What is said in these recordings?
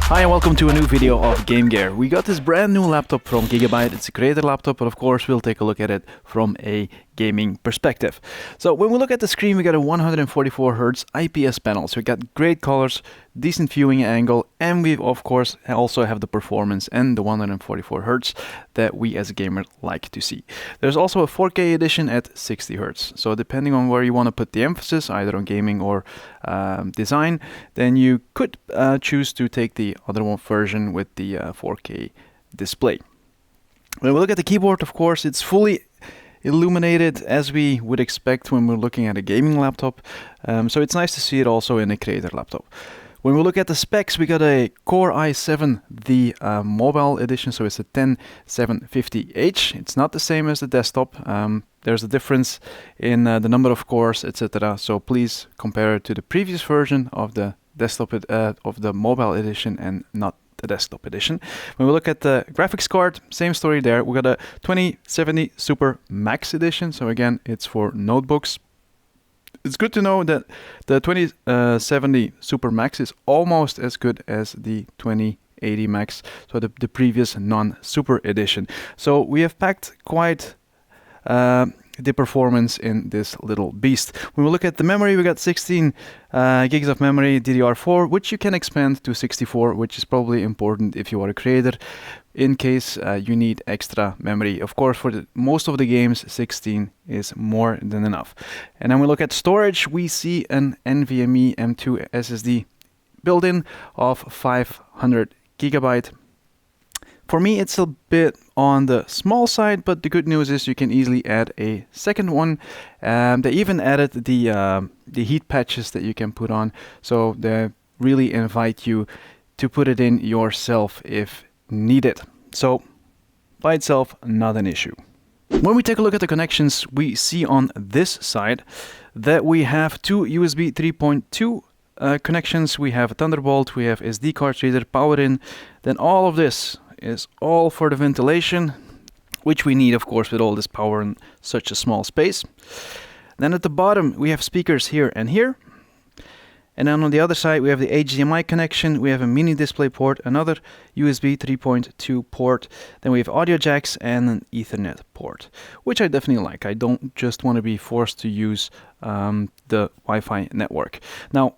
Hi and welcome to a new video of Gamegear. We got this brand new laptop from Gigabyte. It's a creator laptop, but of course we'll take a look at it from a gaming perspective. So when we look at the screen, we got a 144Hz IPS panel. So we got great colors, decent viewing angle, and we of course also have the performance and the 144Hz that we as a gamer like to see. There's also a 4K edition at 60Hz. So depending on where you want to put the emphasis, either on gaming or design, then you could choose to take the other one version with the 4K display. When we look at the keyboard, of course, it's fully illuminated as we would expect when we're looking at a gaming laptop. So it's nice to see it also in a creator laptop. When we look at the specs, we got a Core i7, the mobile edition, so it's a 10750H. It's not the same as the desktop. There's a difference in the number of cores, etc. So please compare it to the previous version of the desktop of the mobile edition and not the desktop edition. When we look at the graphics card, same story there. We got a 2070 Super Max edition. So again, it's for notebooks. It's good to know that the 2070 Super Max is almost as good as the 2080 Max, so the previous non-Super edition. So we have packed quite the performance in this little beast. When we look at the memory, we got 16 gigs of memory, DDR4, which you can expand to 64, which is probably important if you are a creator, in case you need extra memory. Of course, for most of the games, 16 is more than enough. And then we look at storage, we see an NVMe M2 SSD built-in of 500 gigabyte. For me, it's a bit on the small side, but the good news is you can easily add a second one. They even added the heat patches that you can put on, so they really invite you to put it in yourself if needed. So by itself, not an issue. When we take a look at the connections, we see on this side that we have two USB 3.2 connections. We have a Thunderbolt, we have SD card reader, power in, then all of this is all for the ventilation, which we need, of course, with all this power in such a small space. Then at the bottom we have speakers here and here, and then on the other side we have the HDMI connection, we have a mini display port, another USB 3.2 port, then we have audio jacks and an Ethernet port, which I definitely like. I don't just want to be forced to use the Wi-Fi network. Now,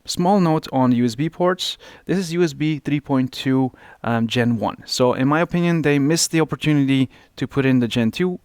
small note on USB ports, this is USB 3.2 Gen 1. So in my opinion, they missed the opportunity to put in the Gen 2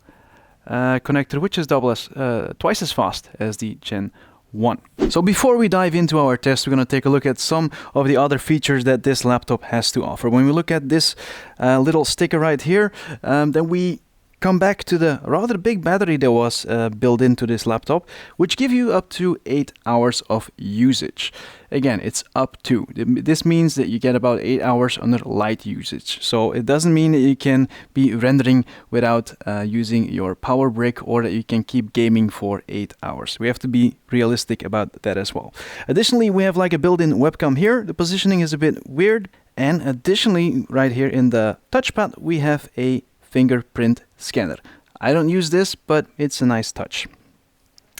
connector, which is twice as fast as the Gen 1. So before we dive into our test, we're going to take a look at some of the other features that this laptop has to offer. When we look at this little sticker right here, then we come back to the rather big battery that was built into this laptop, which give you up to 8 hours of usage. Again, it's up to. This means that you get about 8 hours under light usage. So it doesn't mean that you can be rendering without using your power brick, or that you can keep gaming for 8 hours. We have to be realistic about that as well. Additionally, we have like a built-in webcam here. The positioning is a bit weird. And additionally, right here in the touchpad, we have a fingerprint scanner. I don't use this, but it's a nice touch.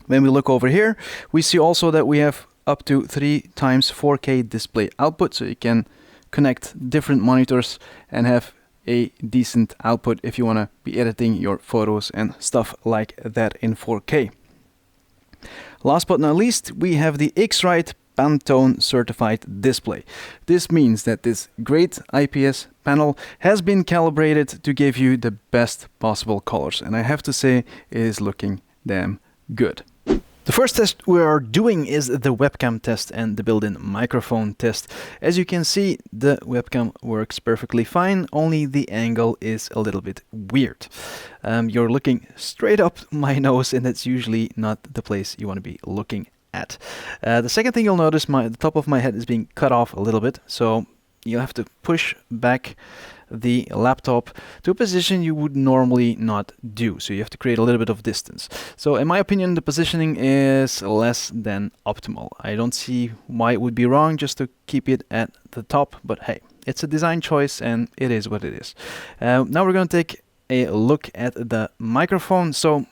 When we look over here, we see also that we have up to 3 times 4K display output, so you can connect different monitors and have a decent output if you want to be editing your photos and stuff like that in 4K. Last but not least, we have the X-Rite Pantone certified display. This means that this great IPS panel has been calibrated to give you the best possible colors, and I have to say it is looking damn good. The first test we are doing is the webcam test and the built-in microphone test. As you can see, the webcam works perfectly fine, only the angle is a little bit weird. You're looking straight up my nose, and that's usually not the place you want to be looking at. The second thing you'll notice, the top of my head is being cut off a little bit, so you'll have to push back the laptop to a position you would normally not do. So you have to create a little bit of distance. So in my opinion, the positioning is less than optimal. I don't see why it would be wrong just to keep it at the top, but hey, it's a design choice and it is what it is. Now we're going to take a look at the microphone. So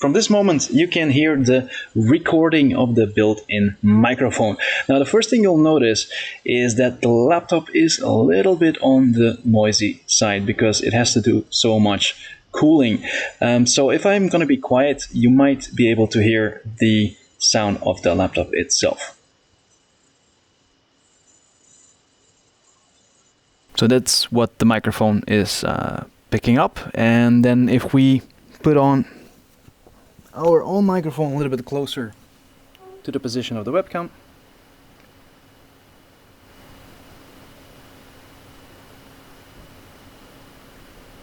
From this moment, you can hear the recording of the built-in microphone. Now, the first thing you'll notice is that the laptop is a little bit on the noisy side because it has to do so much cooling. So if I'm going to be quiet, you might be able to hear the sound of the laptop itself. So that's what the microphone is picking up. And then if we put on our own microphone a little bit closer to the position of the webcam,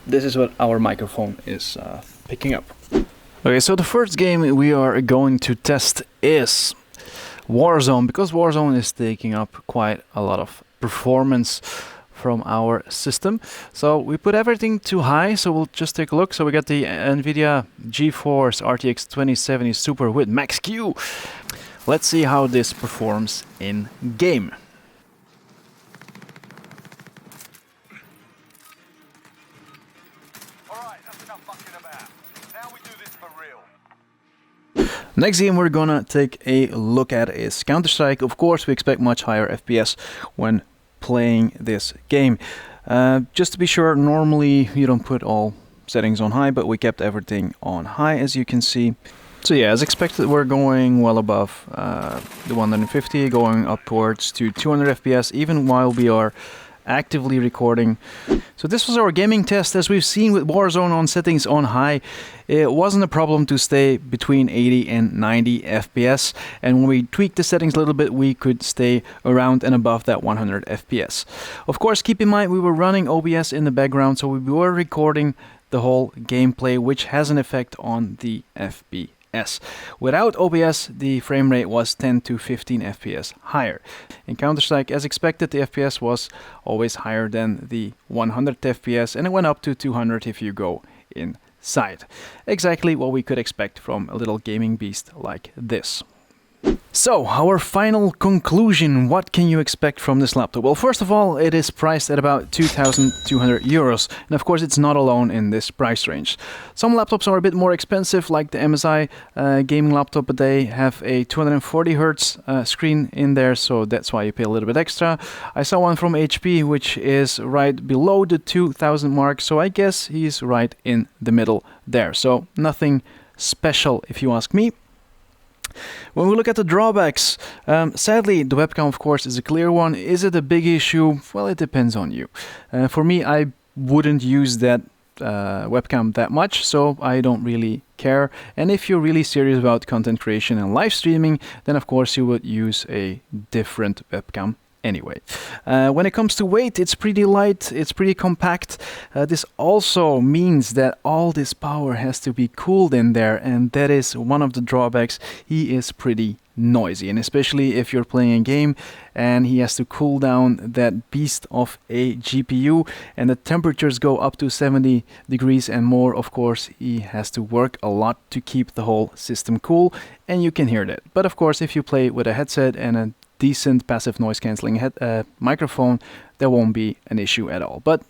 this is what our microphone is picking up. Okay, so the first game we are going to test is Warzone, because Warzone is taking up quite a lot of performance from our system. So we put everything to high, so we'll just take a look. So we got the NVIDIA GeForce RTX 2070 Super with Max Q. Let's see how this performs in game. Next game we're gonna take a look at is Counter-Strike. Of course, we expect much higher FPS when playing this game. Just to be sure, normally you don't put all settings on high, but we kept everything on high, as you can see. So yeah, as expected, we're going well above the 150, going upwards to 200 FPS, even while we are actively recording. So this was our gaming test. As we've seen with Warzone on settings on high, it wasn't a problem to stay between 80 and 90 FPS, and when we tweaked the settings a little bit, we could stay around and above that 100 FPS. Of course, keep in mind we were running OBS in the background, so we were recording the whole gameplay, which has an effect on the FPS. Without OBS, the frame rate was 10 to 15 FPS higher. In Counter-Strike, as expected, the FPS was always higher than the 100 FPS, and it went up to 200 if you go inside. Exactly what we could expect from a little gaming beast like this. So, our final conclusion, what can you expect from this laptop? Well, first of all, it is priced at about 2,200 euros, and of course it's not alone in this price range. Some laptops are a bit more expensive, like the MSI gaming laptop, but they have a 240 Hz screen in there, so that's why you pay a little bit extra. I saw one from HP, which is right below the 2,000 mark, so I guess he's right in the middle there. So, nothing special if you ask me. When we look at the drawbacks, sadly the webcam of course is a clear one. Is it a big issue? Well, it depends on you. For me, I wouldn't use that webcam that much, so I don't really care. And if you're really serious about content creation and live streaming, then of course you would use a different webcam anyway. When it comes to weight, it's pretty light, it's pretty compact. This also means that all this power has to be cooled in there, and that is one of the drawbacks. He is pretty noisy, and especially if you're playing a game and he has to cool down that beast of a GPU and the temperatures go up to 70 degrees and more. Of course, he has to work a lot to keep the whole system cool, and you can hear that. But of course, if you play with a headset and a decent passive noise cancelling microphone, there won't be an issue at all. But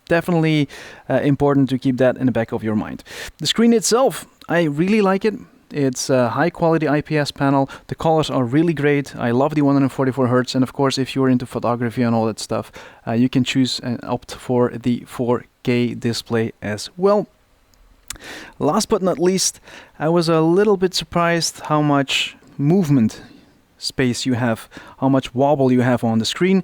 definitely important to keep that in the back of your mind. The screen itself, I really like it. It's a high quality IPS panel. The colors are really great. I love the 144 Hz, and of course if you're into photography and all that stuff, you can choose and opt for the 4K display as well. Last but not least, I was a little bit surprised how much movement space you have, how much wobble you have on the screen.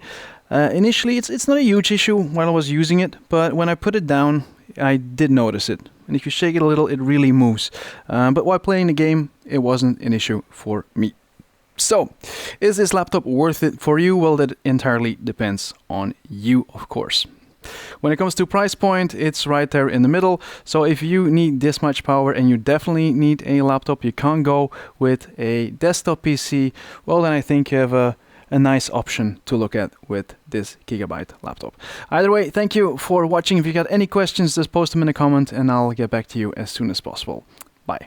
Initially it's not a huge issue while I was using it, but when I put it down I did notice it, and if you shake it a little it really moves. But while playing the game it wasn't an issue for me. So, is this laptop worth it for you? Well, that entirely depends on you, of course. When it comes to price point, it's right there in the middle. So if you need this much power and you definitely need a laptop, you can't go with a desktop PC, well then I think you have a nice option to look at with this Gigabyte laptop. Either way, thank you for watching. If you got any questions, just post them in the comment and I'll get back to you as soon as possible. Bye.